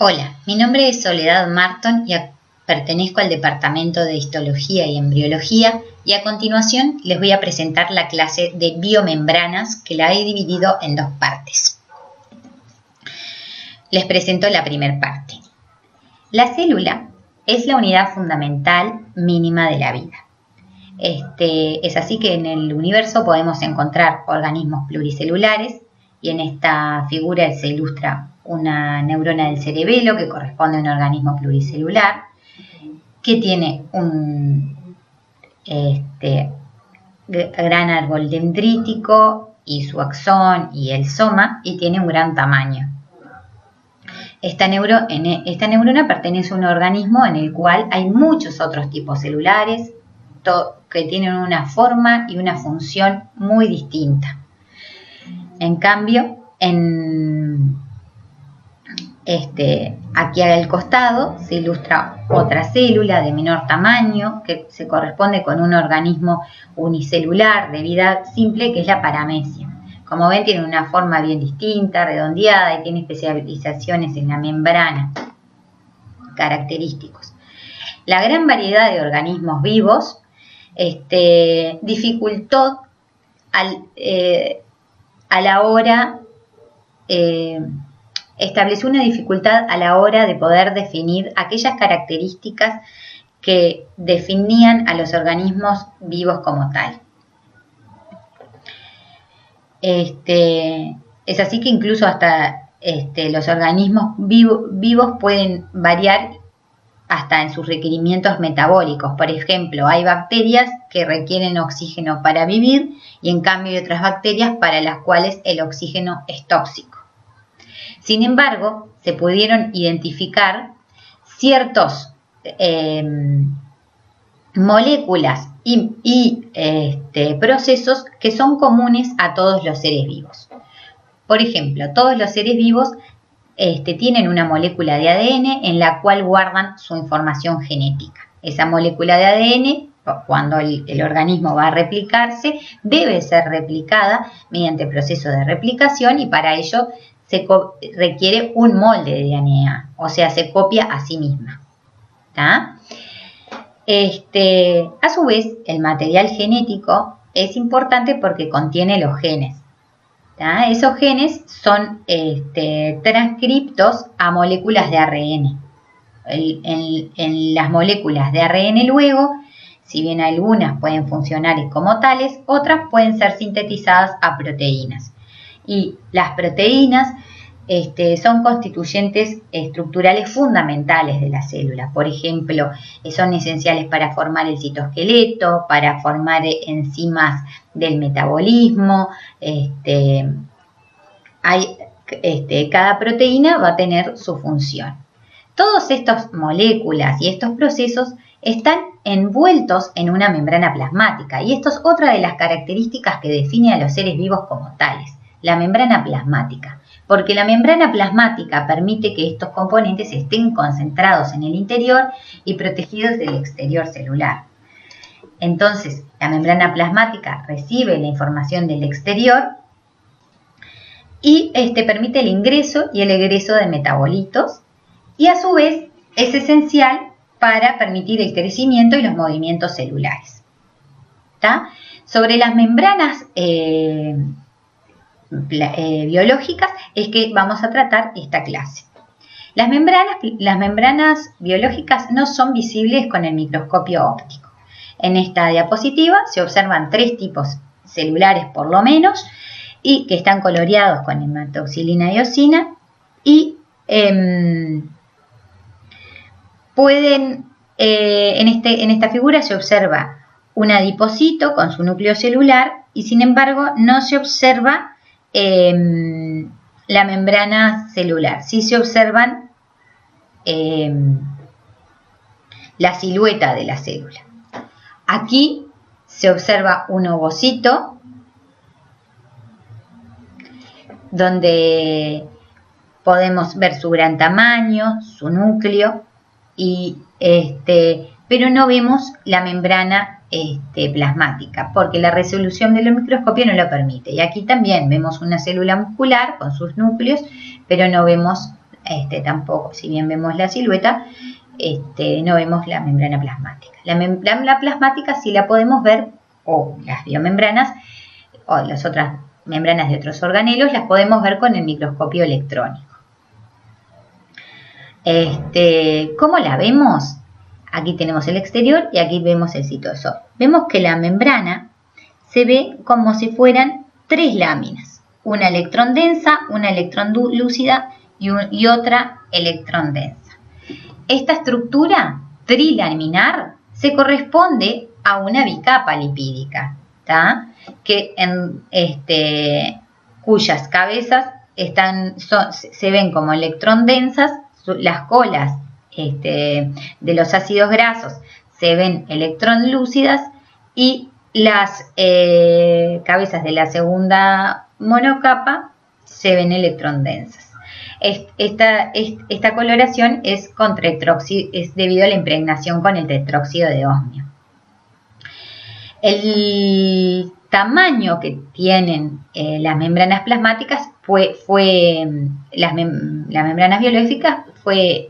Hola, mi nombre es Soledad Marton y pertenezco al Departamento de Histología y Embriología y a continuación les voy a presentar la clase de biomembranas que la he dividido en dos partes. Les presento la primera parte. La célula es la unidad fundamental mínima de la vida. Es así que en el universo podemos encontrar organismos pluricelulares y en esta figura se ilustra una neurona del cerebelo que corresponde a un organismo pluricelular que tiene un gran árbol dendrítico y su axón y el soma y tiene un gran tamaño. Esta neurona pertenece a un organismo en el cual hay muchos otros tipos celulares que tienen una forma y una función muy distinta. En cambio, aquí al costado se ilustra otra célula de menor tamaño que se corresponde con un organismo unicelular de vida simple que es la paramecia. Como ven, tiene una forma bien distinta, redondeada y tiene especializaciones en la membrana, característicos. La gran variedad de organismos vivos dificultó estableció una dificultad a la hora de poder definir aquellas características que definían a los organismos vivos como tal. Es así que incluso hasta los organismos vivos pueden variar hasta en sus requerimientos metabólicos. Por ejemplo, hay bacterias que requieren oxígeno para vivir y en cambio hay otras bacterias para las cuales el oxígeno es tóxico. Sin embargo, se pudieron identificar ciertos moléculas y procesos que son comunes a todos los seres vivos. Por ejemplo, todos los seres vivos tienen una molécula de ADN en la cual guardan su información genética. Esa molécula de ADN, cuando el organismo va a replicarse, debe ser replicada mediante proceso de replicación y para ello se requiere un molde de DNA, o sea, se copia a sí misma. ¿Tá? A su vez, el material genético es importante porque contiene los genes. ¿Tá? Esos genes son transcriptos a moléculas de ARN. En las moléculas de ARN luego, si bien algunas pueden funcionar como tales, otras pueden ser sintetizadas a proteínas. Y las proteínas son constituyentes estructurales fundamentales de la célula. Por ejemplo, son esenciales para formar el citoesqueleto, para formar enzimas del metabolismo. Cada proteína va a tener su función. Todas estas moléculas y estos procesos están envueltos en una membrana plasmática y esto es otra de las características que define a los seres vivos como tales, la membrana plasmática, porque la membrana plasmática permite que estos componentes estén concentrados en el interior y protegidos del exterior celular. Entonces, la membrana plasmática recibe la información del exterior y permite el ingreso y el egreso de metabolitos y a su vez es esencial para permitir el crecimiento y los movimientos celulares. ¿Tá? Sobre las membranas biológicas es que vamos a tratar esta clase. Las membranas biológicas no son visibles con el microscopio óptico. En esta diapositiva se observan tres tipos celulares por lo menos y que están coloreados con hematoxilina y eosina y en esta figura se observa un adipocito con su núcleo celular y sin embargo no se observa la membrana celular. Sí se observan la silueta de la célula. Aquí se observa un ovocito donde podemos ver su gran tamaño, su núcleo, pero no vemos la membrana plasmática porque la resolución del microscopio no lo permite. Y aquí también vemos una célula muscular con sus núcleos, pero no vemos tampoco, si bien vemos la silueta, no vemos la membrana plasmática. La plasmática sí la podemos ver, o las biomembranas, o las otras membranas de otros organelos, las podemos ver con el microscopio electrónico. ¿Cómo la vemos? Aquí tenemos el exterior y aquí vemos el citosol. Vemos que la membrana se ve como si fueran tres láminas. Una electrón densa, una electrón lúcida y otra electrón densa. Esta estructura trilaminar se corresponde a una bicapa lipídica, cuyas cabezas se ven como electrón densas, las colas de los ácidos grasos se ven electrón lúcidas y las cabezas de la segunda monocapa se ven electrón densas. Esta coloración es debido a la impregnación con el tetróxido de osmio. El tamaño que tienen las membranas plasmáticas las membranas biológicas fue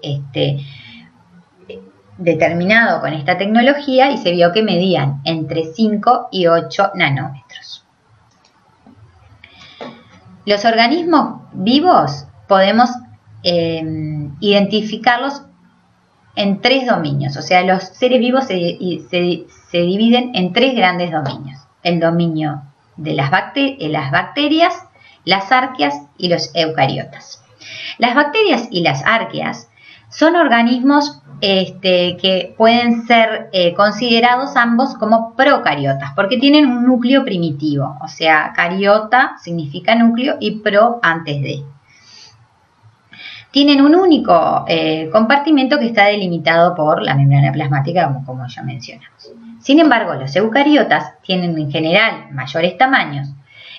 determinado con esta tecnología y se vio que medían entre 5 y 8 nanómetros. Los organismos vivos podemos identificarlos en tres dominios, o sea, los seres vivos se dividen en tres grandes dominios: el dominio de las bacterias, las arqueas y los eucariotas. Las bacterias y las arqueas son organismos que pueden ser considerados ambos como procariotas, porque tienen un núcleo primitivo, o sea, cariota significa núcleo y pro antes de. Tienen un único compartimento que está delimitado por la membrana plasmática, como ya mencionamos. Sin embargo, los eucariotas tienen en general mayores tamaños.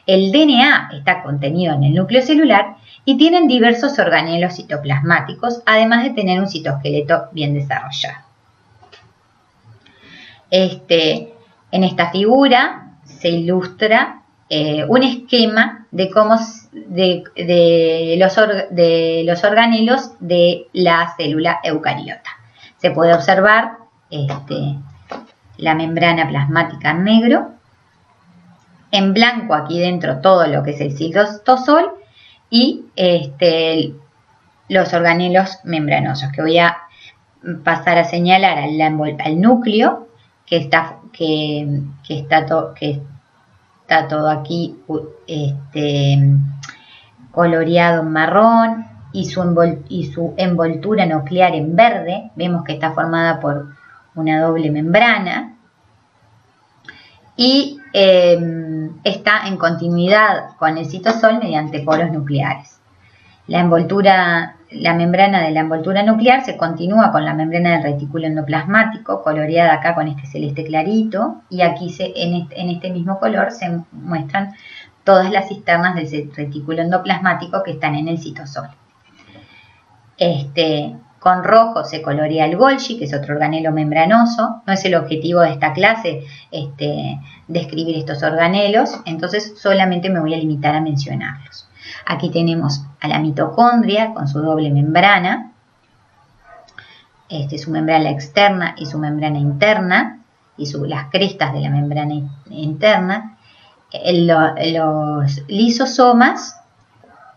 El DNA está contenido en el núcleo celular y tienen diversos organelos citoplasmáticos, además de tener un citoesqueleto bien desarrollado. En esta figura se ilustra un esquema de cómo de los organelos de la célula eucariota. Se puede observar la membrana plasmática en negro, en blanco aquí dentro todo lo que es el citosol y los organelos membranosos, que voy a pasar a señalar al núcleo que está todo aquí coloreado en marrón y su envoltura nuclear en verde. Vemos que está formada por una doble membrana y está en continuidad con el citosol mediante poros nucleares. La membrana de la envoltura nuclear se continúa con la membrana del retículo endoplasmático, coloreada acá con este celeste clarito, y aquí en este mismo color se muestran todas las cisternas del retículo endoplasmático que están en el citosol. Con rojo se colorea el Golgi, que es otro organelo membranoso. No es el objetivo de esta clase describir estos organelos, entonces solamente me voy a limitar a mencionarlos. Aquí tenemos a la mitocondria con su doble membrana, su membrana externa y su membrana interna, y las crestas de la membrana interna, los lisosomas,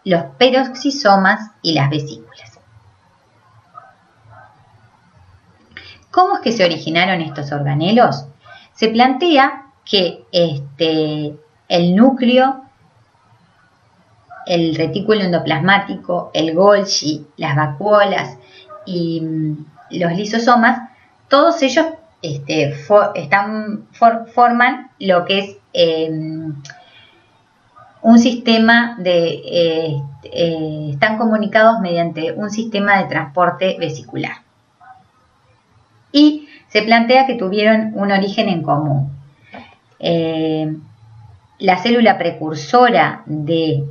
los peroxisomas y las vesículas. ¿Cómo es que se originaron estos organelos? Se plantea que el núcleo, el retículo endoplasmático, el Golgi, las vacuolas y los lisosomas, todos ellos forman lo que es un sistema están comunicados mediante un sistema de transporte vesicular. Y se plantea que tuvieron un origen en común. La célula precursora de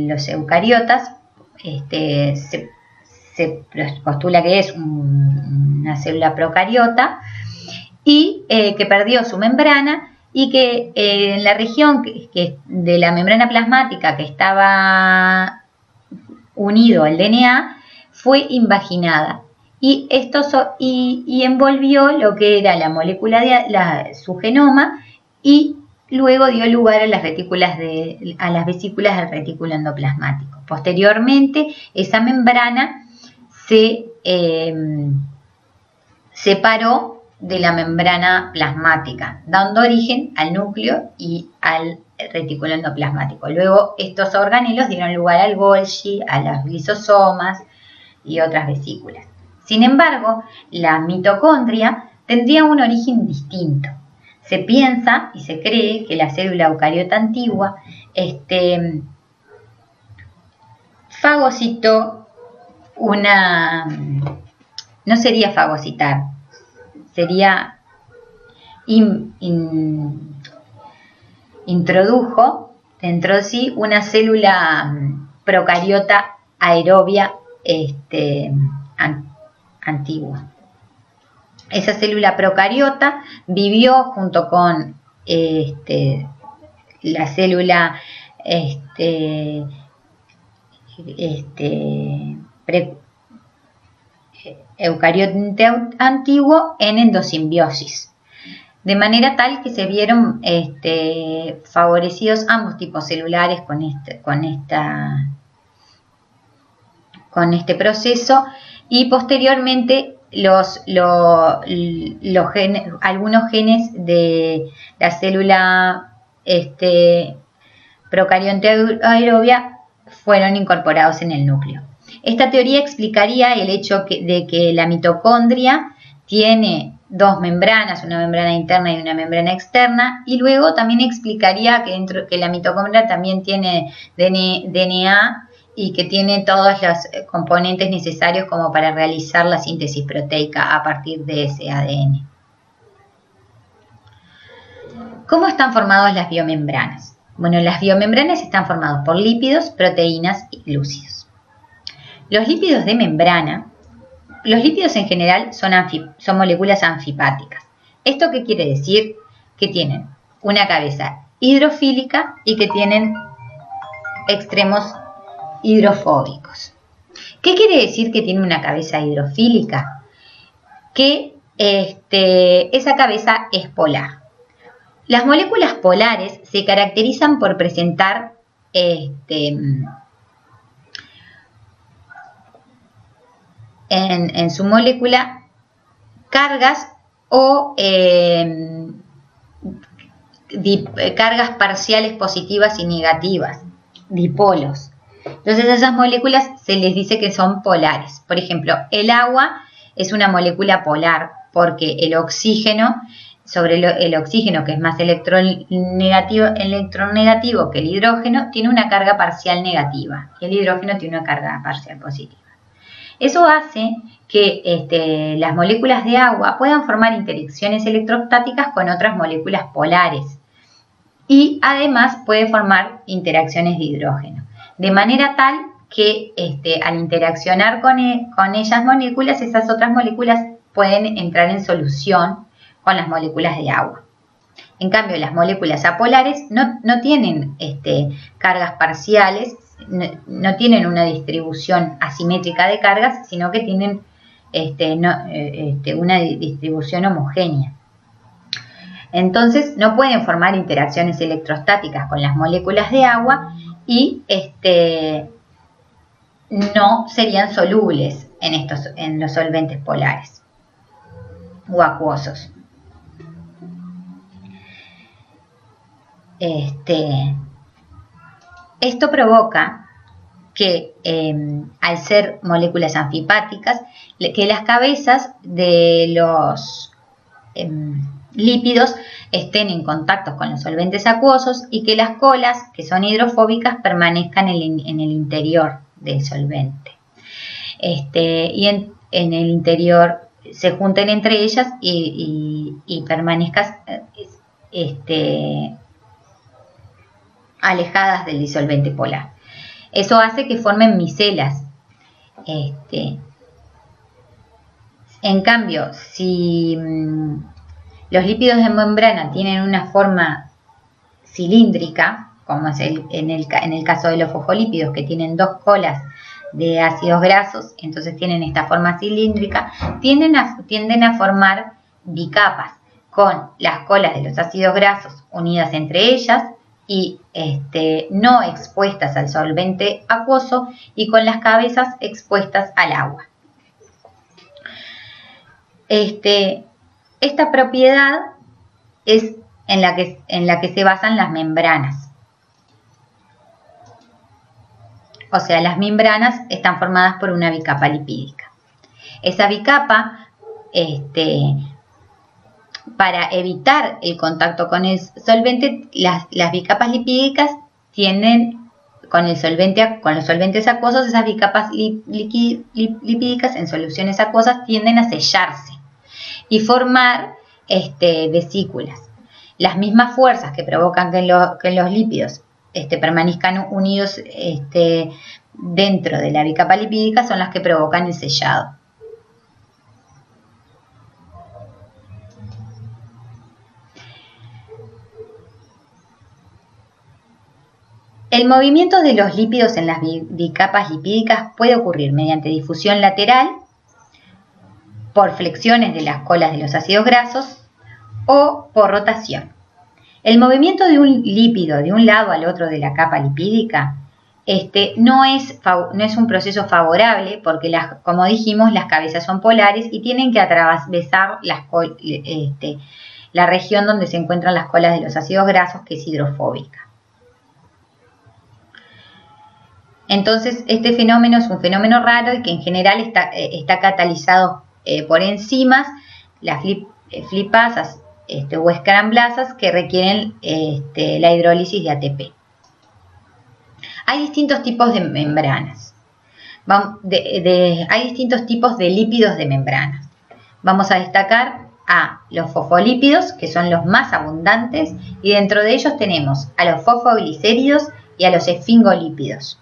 los eucariotas se postula que es una célula procariota y que perdió su membrana y que en la región de la membrana plasmática que estaba unido al DNA fue invaginada y envolvió lo que era la molécula de su genoma y luego dio lugar a las vesículas del retículo endoplasmático. Posteriormente, esa membrana se separó de la membrana plasmática, dando origen al núcleo y al retículo endoplasmático. Luego, estos organelos dieron lugar al Golgi, a los lisosomas y otras vesículas. Sin embargo, la mitocondria tendría un origen distinto. Se piensa y se cree que la célula eucariota antigua fagocitó no sería fagocitar, sería introdujo dentro de sí una célula procariota aerobia antigua. Esa célula procariota vivió junto con la célula eucariote antiguo en endosimbiosis, de manera tal que se vieron favorecidos ambos tipos celulares con este proceso, y posteriormente algunos genes de la célula procarionte aerobia fueron incorporados en el núcleo. Esta teoría explicaría el hecho de que la mitocondria tiene dos membranas, una membrana interna y una membrana externa, y luego también explicaría que la mitocondria también tiene DNA y que tiene todos los componentes necesarios como para realizar la síntesis proteica a partir de ese ADN. ¿Cómo están formadas las biomembranas? Bueno, las biomembranas están formadas por lípidos, proteínas y glúcidos. Los lípidos de membrana, los lípidos en general son moléculas anfipáticas. ¿Esto qué quiere decir? Que tienen una cabeza hidrofílica y que tienen extremos hidrofóbicos. ¿Qué quiere decir que tiene una cabeza hidrofílica? Que esa cabeza es polar. Las moléculas polares se caracterizan por presentar en su molécula cargas o cargas parciales positivas y negativas, dipolos. Entonces a esas moléculas se les dice que son polares. Por ejemplo, el agua es una molécula polar porque el oxígeno, el oxígeno que es más electronegativo que el hidrógeno, tiene una carga parcial negativa y el hidrógeno tiene una carga parcial positiva. Eso hace que las moléculas de agua puedan formar interacciones electrostáticas con otras moléculas polares y además puede formar interacciones de hidrógeno. De manera tal que al interaccionar con esas moléculas, esas otras moléculas pueden entrar en solución con las moléculas de agua. En cambio, las moléculas apolares no tienen cargas parciales, no tienen una distribución asimétrica de cargas, sino que tienen una distribución homogénea. Entonces, no pueden formar interacciones electrostáticas con las moléculas de agua y no serían solubles en los solventes polares o acuosos. Esto provoca que al ser moléculas anfipáticas, que las cabezas de los lípidos estén en contacto con los solventes acuosos y que las colas, que son hidrofóbicas, permanezcan en el interior del solvente. Y en el interior se junten entre ellas y permanezcan alejadas del disolvente polar. Eso hace que formen micelas. En cambio, si los lípidos de membrana tienen una forma cilíndrica, como es en el caso de los fosfolípidos, que tienen dos colas de ácidos grasos, entonces tienen esta forma cilíndrica, tienden a formar bicapas con las colas de los ácidos grasos unidas entre ellas y no expuestas al solvente acuoso y con las cabezas expuestas al agua. Esta propiedad es en la que se basan las membranas. O sea, las membranas están formadas por una bicapa lipídica. Esa bicapa, para evitar el contacto con el solvente, las bicapas lipídicas tienden con los solventes acuosos, esas bicapas lipídicas en soluciones acuosas tienden a sellarse y formar vesículas. Las mismas fuerzas que provocan que los lípidos permanezcan unidos dentro de la bicapa lipídica son las que provocan el sellado. El movimiento de los lípidos en las bicapas lipídicas puede ocurrir mediante difusión lateral, por flexiones de las colas de los ácidos grasos o por rotación. El movimiento de un lípido de un lado al otro de la capa lipídica no es un proceso favorable porque, como dijimos, las cabezas son polares y tienen que atravesar la región donde se encuentran las colas de los ácidos grasos, que es hidrofóbica. Entonces, este fenómeno es un fenómeno raro y que en general está catalizado por enzimas, las flipasas o escramblasas, que requieren la hidrólisis de ATP. Hay distintos tipos de membranas. Hay distintos tipos de lípidos de membranas. Vamos a destacar a los fosfolípidos, que son los más abundantes, y dentro de ellos tenemos a los fosfoglicéridos y a los esfingolípidos,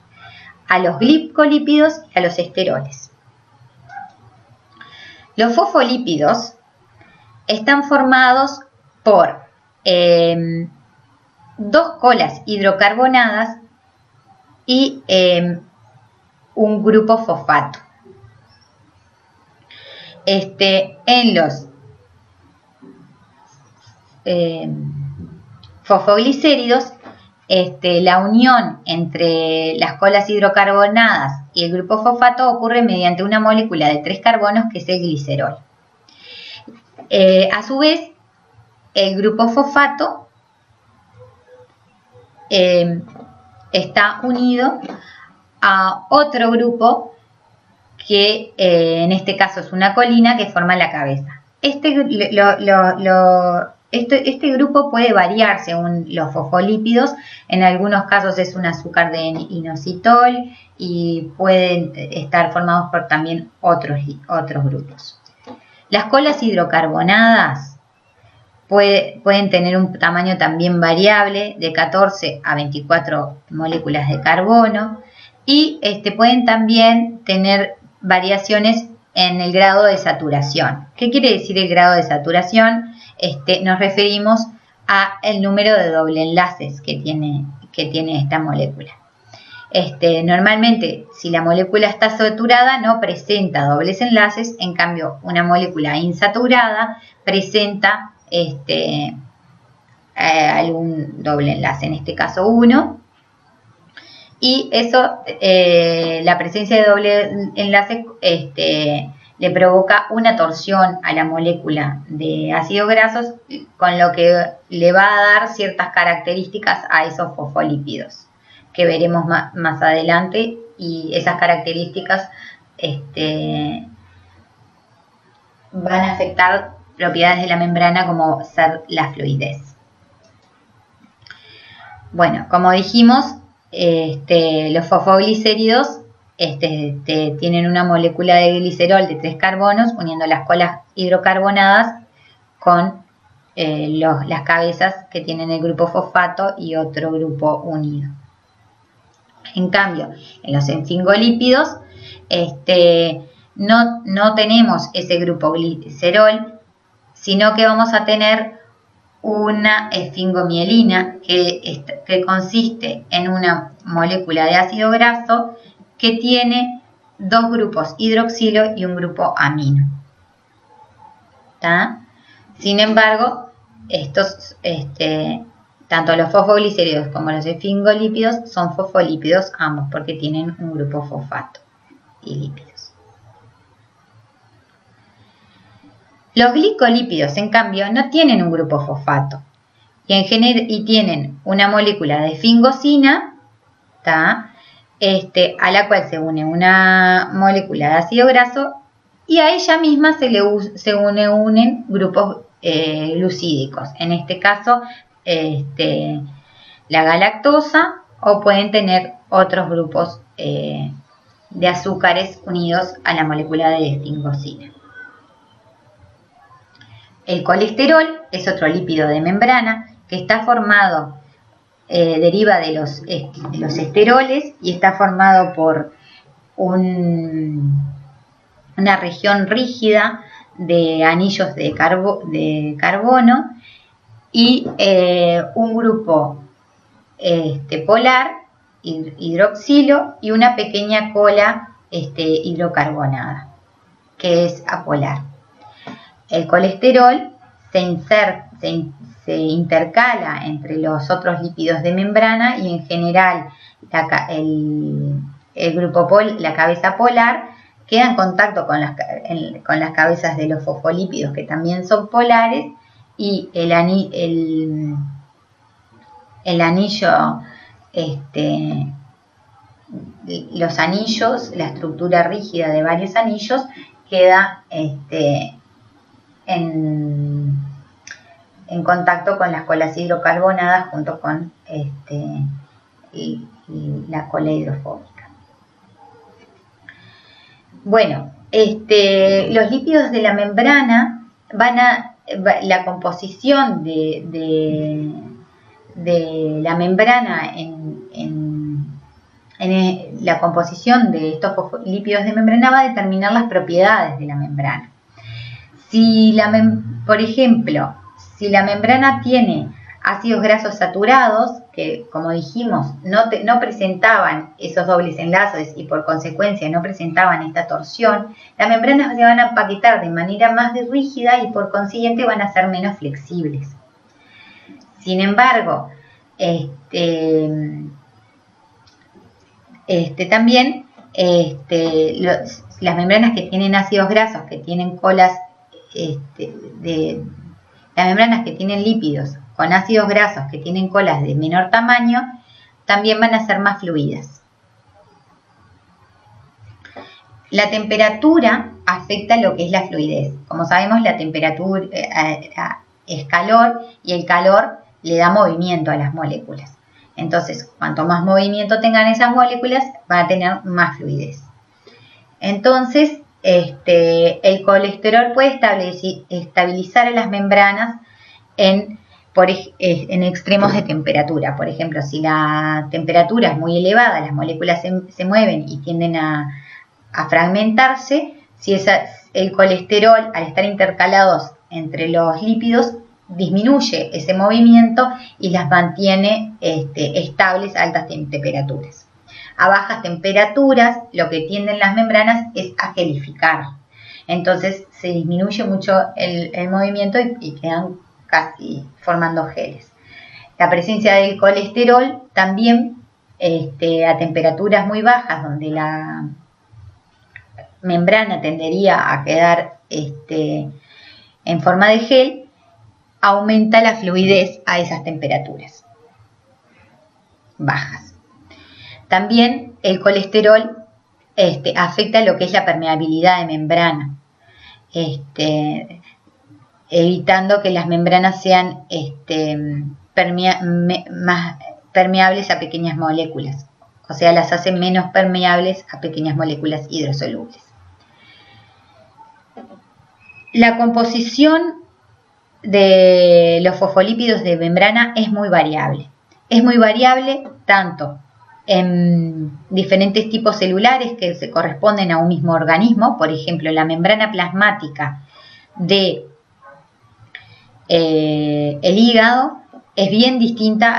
a los glicolípidos y a los esteroles. Los fosfolípidos están formados por dos colas hidrocarbonadas y un grupo fosfato. En los fosfoglicéridos, la unión entre las colas hidrocarbonadas y el grupo fosfato ocurre mediante una molécula de 3 carbonos, que es el glicerol. A su vez, el grupo fosfato está unido a otro grupo que en este caso es una colina que forma la cabeza. Este grupo puede variar según los fosfolípidos. En algunos casos es un azúcar de inositol y pueden estar formados por también otros grupos. Las colas hidrocarbonadas pueden tener un tamaño también variable de 14 a 24 moléculas de carbono y pueden también tener variaciones en el grado de saturación. ¿Qué quiere decir el grado de saturación? Nos referimos a el número de doble enlaces que tiene esta molécula. Normalmente, si la molécula está saturada, no presenta dobles enlaces. En cambio, una molécula insaturada presenta algún doble enlace, en este caso 1. Y eso, la presencia de doble enlace le provoca una torsión a la molécula de ácidos grasos, con lo que le va a dar ciertas características a esos fosfolípidos, que veremos más adelante, y esas características van a afectar propiedades de la membrana, como ser la fluidez. Bueno, como dijimos, los fosfoglicéridos tienen una molécula de glicerol de 3 carbonos uniendo las colas hidrocarbonadas con las cabezas que tienen el grupo fosfato y otro grupo unido. En cambio, en los esfingolípidos no tenemos ese grupo glicerol, sino que vamos a tener una esfingomielina que consiste en una molécula de ácido graso que tiene dos grupos hidroxilo y un grupo amino. ¿Tá? Sin embargo, estos, tanto los fosfoglicéridos como los esfingolípidos son fosfolípidos ambos porque tienen un grupo fosfato y lípidos. Los glicolípidos, en cambio, no tienen un grupo fosfato y tienen una molécula de esfingosina, ¿tá? A la cual se une una molécula de ácido graso y a ella misma se unen grupos glucídicos. En este caso, la galactosa, o pueden tener otros grupos de azúcares unidos a la molécula de esfingosina. El colesterol es otro lípido de membrana que está formado, deriva de los esteroles y está formado por una región rígida de anillos de carbono y un grupo polar, hidroxilo, y una pequeña cola hidrocarbonada, que es apolar. El colesterol se intercala entre los otros lípidos de membrana y en general la cabeza polar queda en contacto con las cabezas de los fosfolípidos, que también son polares, y el anillo, los anillos, la estructura rígida de varios anillos queda en contacto con las colas hidrocarbonadas junto con la cola hidrofóbica. Bueno, los lípidos de la membrana la composición de la membrana la composición de estos lípidos de membrana va a determinar las propiedades de la membrana. Por ejemplo, si la membrana tiene ácidos grasos saturados, que como dijimos no presentaban esos dobles enlaces y por consecuencia no presentaban esta torsión, las membranas se van a empaquetar de manera más rígida y por consiguiente van a ser menos flexibles. Sin embargo, también las membranas que tienen ácidos grasos, que tienen colas, las membranas que tienen lípidos con ácidos grasos que tienen colas de menor tamaño, también van a ser más fluidas. La temperatura afecta lo que es la fluidez. Como sabemos, la temperatura es calor y el calor le da movimiento a las moléculas. Entonces, cuanto más movimiento tengan esas moléculas, van a tener más fluidez. Entonces, el colesterol puede estabilizar a las membranas en extremos de temperatura. Por ejemplo, si la temperatura es muy elevada, las moléculas se mueven y tienden a fragmentarse. Si el colesterol, al estar intercalados entre los lípidos, disminuye ese movimiento y las mantiene estables a altas temperaturas. A bajas temperaturas, lo que tienden las membranas es a gelificar. Entonces se disminuye mucho el movimiento y quedan casi formando geles. La presencia del colesterol también a temperaturas muy bajas, donde la membrana tendería a quedar en forma de gel, aumenta la fluidez a esas temperaturas bajas. También el colesterol afecta lo que es la permeabilidad de membrana, evitando que las membranas sean más permeables a pequeñas moléculas, o sea, las hacen menos permeables a pequeñas moléculas hidrosolubles. La composición de los fosfolípidos de membrana es muy variable. Es muy variable tanto en diferentes tipos celulares que se corresponden a un mismo organismo. Por ejemplo, la membrana plasmática de el hígado es bien distinta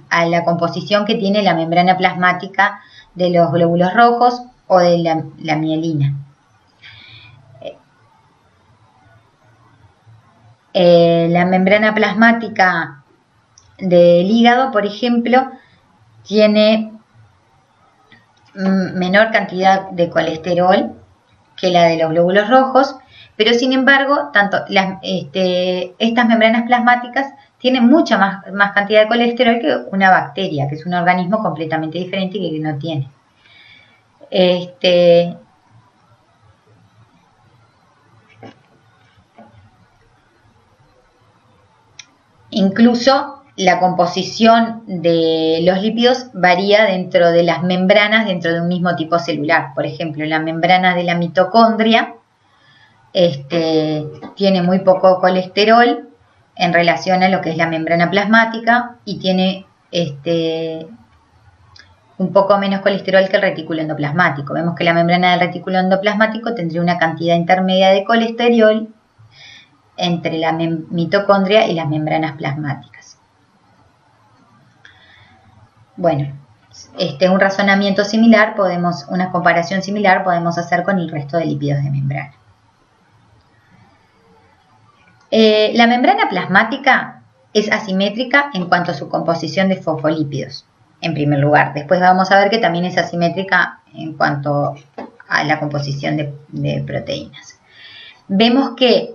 a la composición que tiene la membrana plasmática de los glóbulos rojos o de la mielina. La membrana plasmática del hígado, por ejemplo, tiene menor cantidad de colesterol que la de los glóbulos rojos, pero sin embargo, estas membranas plasmáticas tienen mucha más cantidad de colesterol que una bacteria, que es un organismo completamente diferente y que no tiene. Incluso la composición de los lípidos varía dentro de las membranas dentro de un mismo tipo celular. Por ejemplo, la membrana de la mitocondria tiene muy poco colesterol en relación a lo que es la membrana plasmática y tiene un poco menos colesterol que el retículo endoplasmático. Vemos que la membrana del retículo endoplasmático tendría una cantidad intermedia de colesterol entre la mitocondria y las membranas plasmáticas. Bueno, un razonamiento similar, una comparación similar podemos hacer con el resto de lípidos de membrana. La membrana plasmática es asimétrica en cuanto a su composición de fosfolípidos, en primer lugar. Después vamos a ver que también es asimétrica en cuanto a la composición de proteínas. Vemos que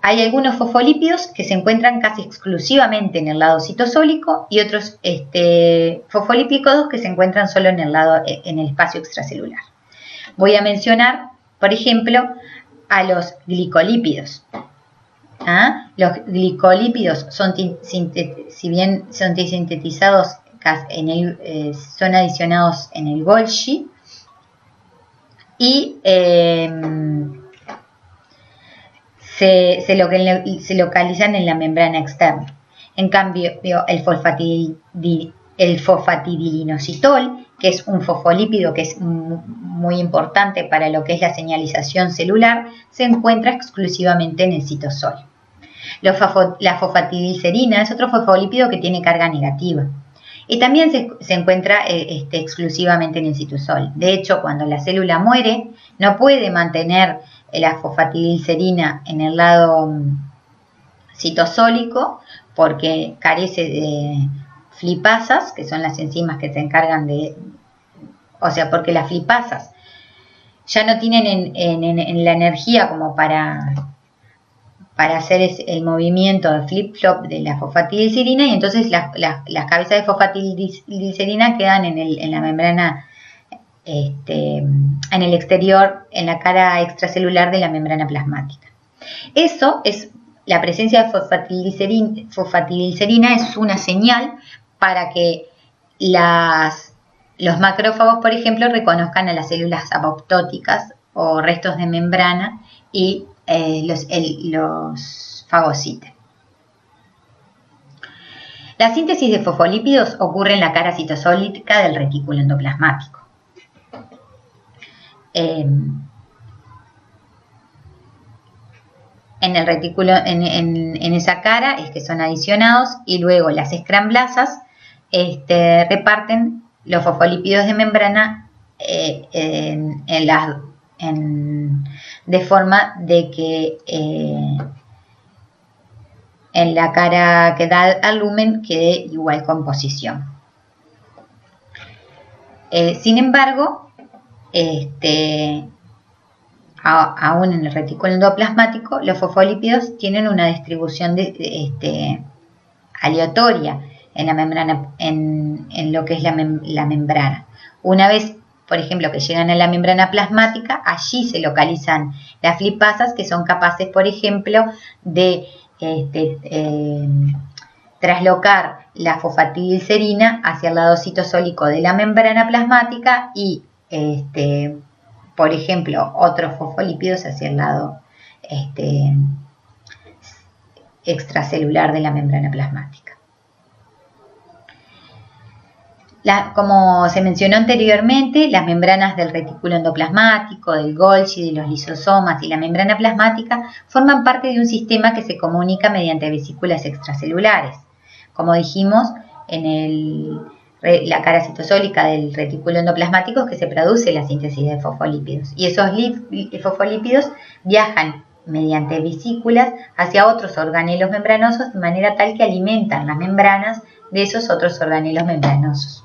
hay algunos fosfolípidos que se encuentran casi exclusivamente en el lado citosólico y otros fosfolípidos que se encuentran solo en el espacio extracelular. Voy a mencionar, por ejemplo, a los glicolípidos. Los glicolípidos si bien son sintetizados son adicionados en el Golgi y se localizan en la membrana externa. En cambio, el fosfatidilinositol, que es un fosfolípido que es muy importante para lo que es la señalización celular, se encuentra exclusivamente en el citosol. La fosfatidilcerina es otro fosfolípido que tiene carga negativa y también se encuentra exclusivamente en el citosol. De hecho, cuando la célula muere, no puede mantener la fosfatidilcerina en el lado citosólico porque carece de flipasas, que son las enzimas que se encargan porque las flipasas ya no tienen en la energía como para hacer el movimiento de flip-flop de la fosfatidilcerina y entonces las cabezas de fosfatidilcerina quedan en la membrana, en el exterior, en la cara extracelular de la membrana plasmática. La presencia de fosfatidilcerina es una señal para que los macrófagos, por ejemplo, reconozcan a las células apoptóticas o restos de membrana y los fagociten. La síntesis de fosfolípidos ocurre en la cara citosólica del retículo endoplasmático. En el retículo, en esa cara es que son adicionados y luego las escramblasas reparten los fosfolípidos de membrana de forma de que en la cara que da al lumen quede igual composición. Sin embargo, aún en el retículo endoplasmático, los fosfolípidos tienen una distribución aleatoria en la membrana, en lo que es la membrana. Una vez, por ejemplo, que llegan a la membrana plasmática, allí se localizan las flipasas que son capaces, por ejemplo, de traslocar la fosfatidilcerina hacia el lado citosólico de la membrana plasmática y, por ejemplo, otros fosfolípidos hacia el lado extracelular de la membrana plasmática. Como se mencionó anteriormente, las membranas del retículo endoplasmático, del Golgi, de los lisosomas y la membrana plasmática forman parte de un sistema que se comunica mediante vesículas extracelulares. como dijimos, en la cara citosólica del retículo endoplasmático es que se produce la síntesis de fosfolípidos. Y esos fosfolípidos viajan mediante vesículas hacia otros organelos membranosos de manera tal que alimentan las membranas de esos otros organelos membranosos.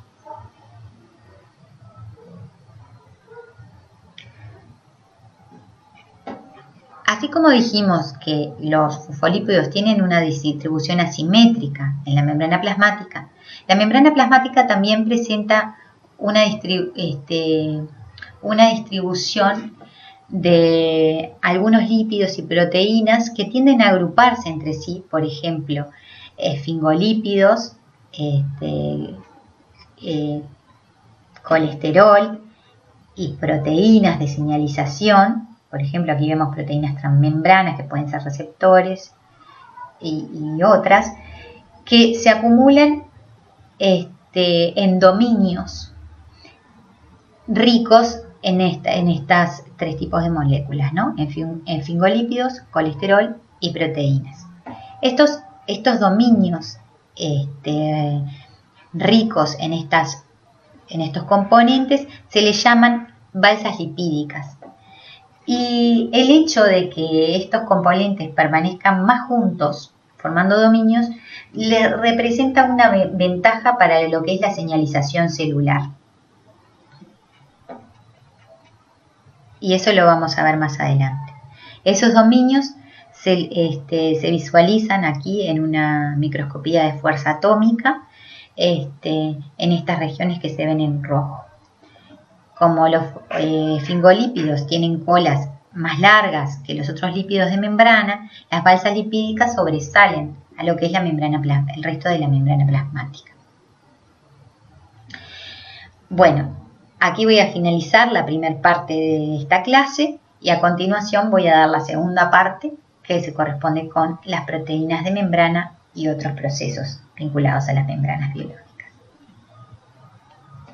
Así como dijimos que los fosfolípidos tienen una distribución asimétrica en la membrana plasmática también presenta una distribución de algunos lípidos y proteínas que tienden a agruparse entre sí, por ejemplo, esfingolípidos, colesterol y proteínas de señalización. Por ejemplo, aquí vemos proteínas transmembranas que pueden ser receptores y otras que se acumulan en dominios ricos en estas tres tipos de moléculas, ¿no? Esfingolípidos, colesterol y proteínas. Estos dominios ricos en estos componentes se les llaman balsas lipídicas. Y el hecho de que estos componentes permanezcan más juntos, formando dominios, le representa una ventaja para lo que es la señalización celular. Y eso lo vamos a ver más adelante. Esos dominios se visualizan aquí en una microscopía de fuerza atómica, en estas regiones que se ven en rojo. Como los esfingolípidos tienen colas más largas que los otros lípidos de membrana, las balsas lipídicas sobresalen a lo que es el resto de la membrana plasmática. Bueno, aquí voy a finalizar la primera parte de esta clase y a continuación voy a dar la segunda parte que se corresponde con las proteínas de membrana y otros procesos vinculados a las membranas biológicas.